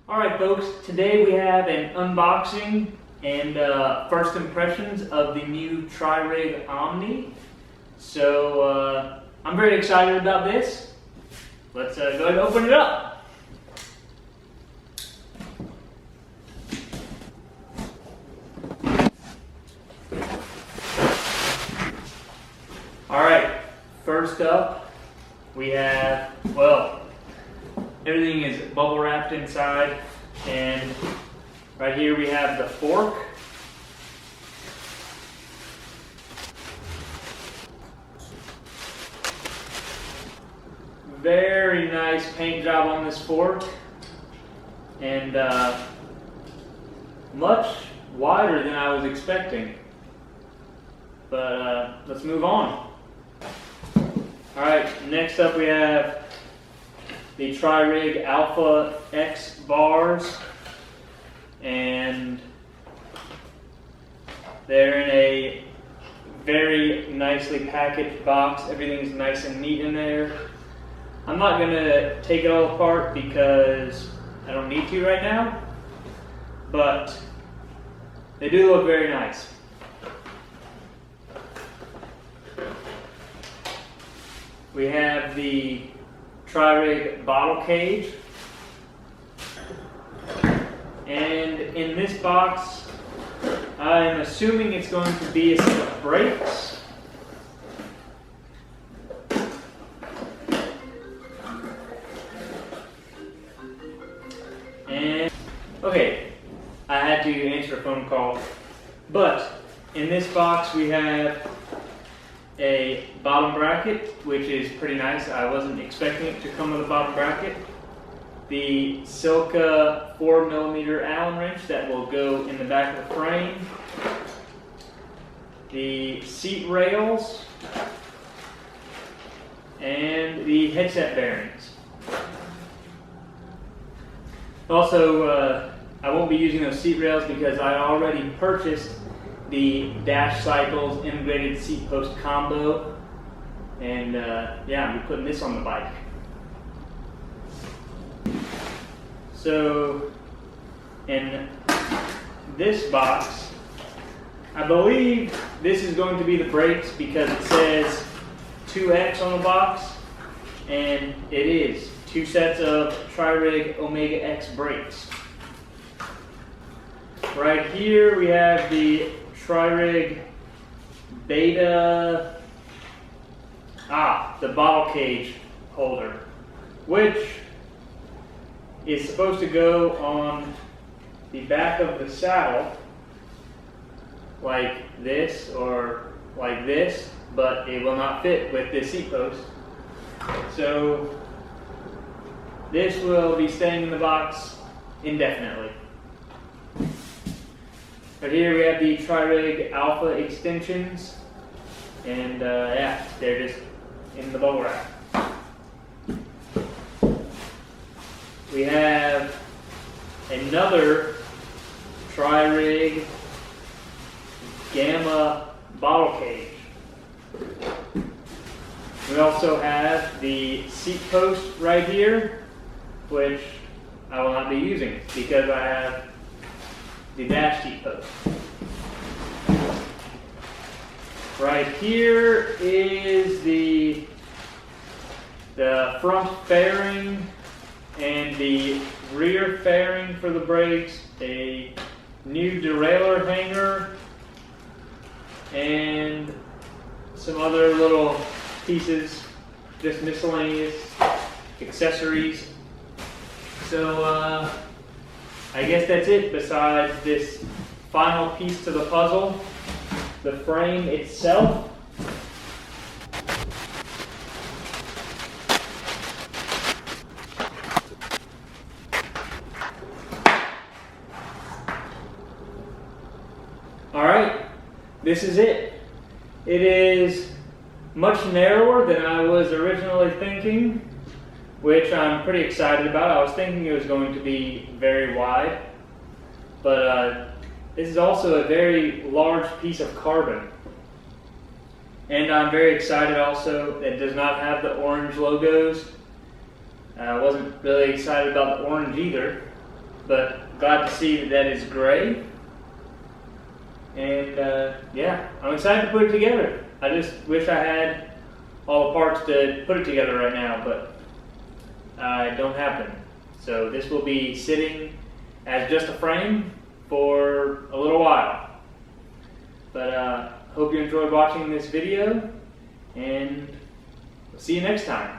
Alright folks, today we have an unboxing and first impressions of the new Tririg Omni. So I'm very excited about this. Let's go ahead and open it up. Alright, first up we have, everything is bubble wrapped inside, and right here we have the fork. Very nice paint job on this fork, and much wider than I was expecting. But let's move on. Alright, next up we have the Tririg Alpha X bars, and they're in a very nicely packaged box. Everything's nice and neat in there. I'm not going to take it all apart because I don't need to right now, but they do look very nice. We have the Tririg bottle cage, and in this box I'm assuming it's going to be a set of brakes. And okay, I had to answer a phone call, but in this box we have a bottom bracket, which is pretty nice. I wasn't expecting it to come with a bottom bracket. The Silca 4mm Allen wrench that will go in the back of the frame. The seat rails. And the headset bearings. Also, I won't be using those seat rails because I already purchased the Dash Cycles integrated seat post combo, and yeah, I'm putting this on the bike. So in this box, I believe this is going to be the brakes because it says 2X on the box, and it is 2 sets of Tririg Omega X brakes. Right here we have the Tririg Beta, the bottle cage holder, which is supposed to go on the back of the saddle like this or like this, but it will not fit with this seat post. So this will be staying in the box indefinitely. Right here we have the Tririg Alpha extensions, and yeah, they're just in the bubble wrap. We have another Tririg Gamma bottle cage. We also have the seat post right here, which I will not be using because I have the dash seat post. Right here is the front fairing and the rear fairing for the brakes, a new derailleur hanger, and some other little pieces, just miscellaneous accessories. So I guess that's it besides this final piece to the puzzle, the frame itself. Alright, this is it. It is much narrower than I was originally thinking, which I'm pretty excited about. I was thinking it was going to be very wide, but this is also a very large piece of carbon. And I'm very excited also that it does not have the orange logos. I wasn't really excited about the orange either, but glad to see that is gray. And yeah, I'm excited to put it together. I just wish I had all the parts to put it together right now, but it don't happen. So this will be sitting as just a frame for a little while. But hope you enjoyed watching this video, and we'll see you next time.